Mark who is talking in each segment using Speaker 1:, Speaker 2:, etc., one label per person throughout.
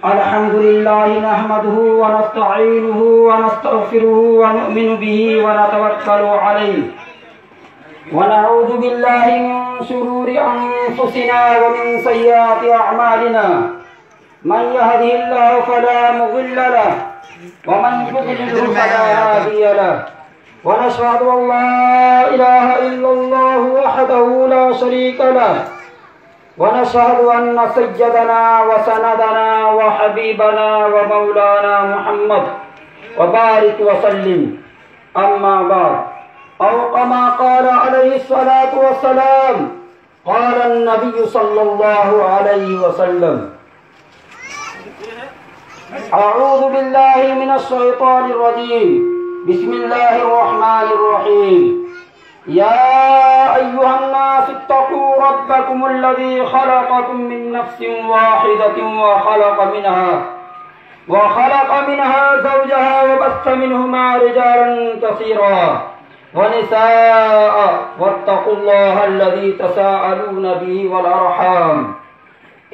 Speaker 1: الحمد لله نحمده ونستعينه ونستغفره ونؤمن به ونتوكل عليه ونعوذ بالله من شرور أنفسنا ومن سيئات أعمالنا من يهده الله فلا مضل له ومن يضلل فلا هادي له ونشهد أن لا إله إلا الله وحده لا شريك له ونشهد أن سيدنا وسندنا وحبيبنا ومولانا محمد وبارك وسلم أما بعد أو كما قال عليه الصلاة والسلام قال النبي صلى الله عليه وسلم أعوذ بالله من الشيطان الرجيم بسم الله الرحمن الرحيم يا أيها الناس اتقوا ربكم الذي خلقكم من نفس واحدة وخلق منها زوجها وبث منهما رجالا كثيرا ونساء واتقوا الله الذي تساءلون به والأرحام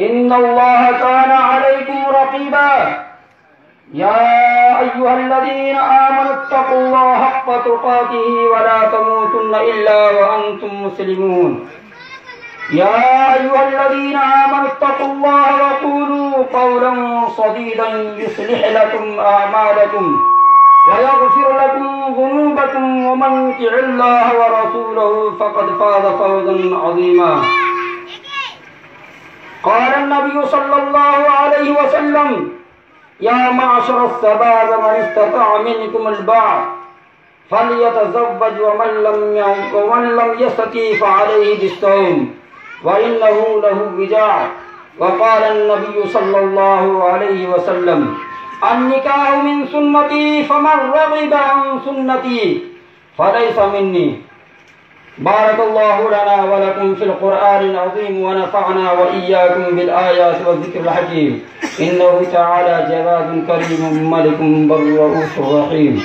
Speaker 1: إن الله كان عليكم رقيبا يا أيها الذين آمنوا اتقوا الله حق تقاته ولا تموتن إلا وأنتم مسلمون يا أيها الذين آمنوا اتقوا الله وقولوا قولا سديدا يصلح لكم أعمالكم ويغفر لكم ذنوبكم ومن يطع الله ورسوله فقد فاز فوزا عظيما قال النبي صلى الله عليه وسلم يا معشر الشباب من استطاع منكم الباءة فليتزوج ومن لم يستطع فعليه بالصوم وإنه له وجاء وقال النبي صلى الله عليه وسلم النكاح من سنتي فمن رغب عن سنتي فليس مني بارك الله لنا ولكم في القرآن العظيم ونفعنا وإياكم بالآيات والذكر الحكيم إنه تعالى جواد كريم ملك بر رؤوف رحيم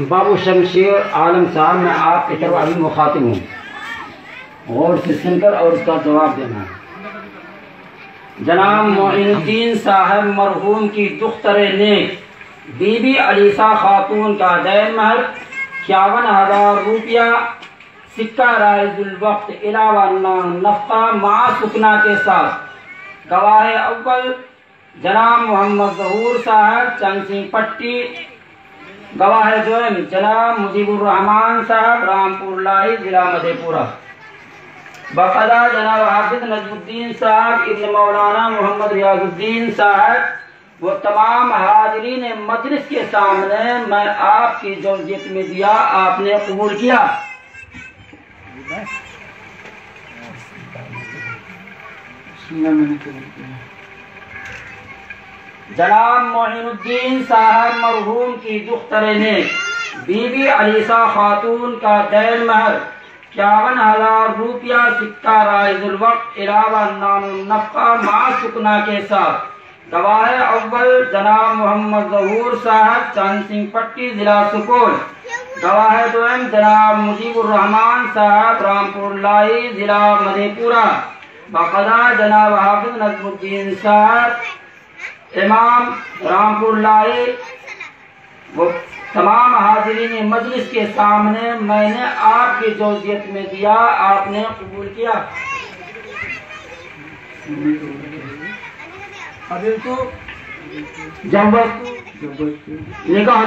Speaker 1: بابو شمشیر عالم صاحب میں آپ کی طرف ابھی مخاطب ہوں، غور سے سن کر اور اس کا جواب دینا ہے۔ جناب معین الدین صاحب مرحوم کی دختر نیک بی بی علیسہ خاتون کا دین مہر 51,000 روپیہ سکہ رائج الوقت علاوہ نفقہ مع سکنا کے ساتھ گواہ اول جناب محمد ظہور صاحب چند سنگھ پٹی، گواہ دوم جناب مجیب الرحمان صاحب رامپور لاہی ضلع مدھے پورہ، بقضا جناب حافظ نجم الدین صاحب ابن مولانا محمد ریاض الدین صاحب وہ تمام حاضرین مجلس کے سامنے میں آپ کی زوجیت میں دیا، آپ نے قبول کیا۔ جناب معین الدین صاحب مرحوم کی دختر نیک بی بی علیسہ خاتون کا دین مہر 51,000 روپیہ سکہ رائج الوقت علاوہ نفقہ مع سکنا کے ساتھ گواہ اول جناب محمد ظہور صاحب چند سنگھ پٹی ضلع سپول، گواہ دوم جناب مجیب الرحمان صاحب رامپور لاہی ضلع مدھے پورہ، بقضا جناب حافظ نجم الدین صاحب امام رامپور لاہی وہ تمام حاضرین مجلس کے سامنے میں نے آپ کی زوجیت میں دیا، آپ نے قبول کیا۔ نکاح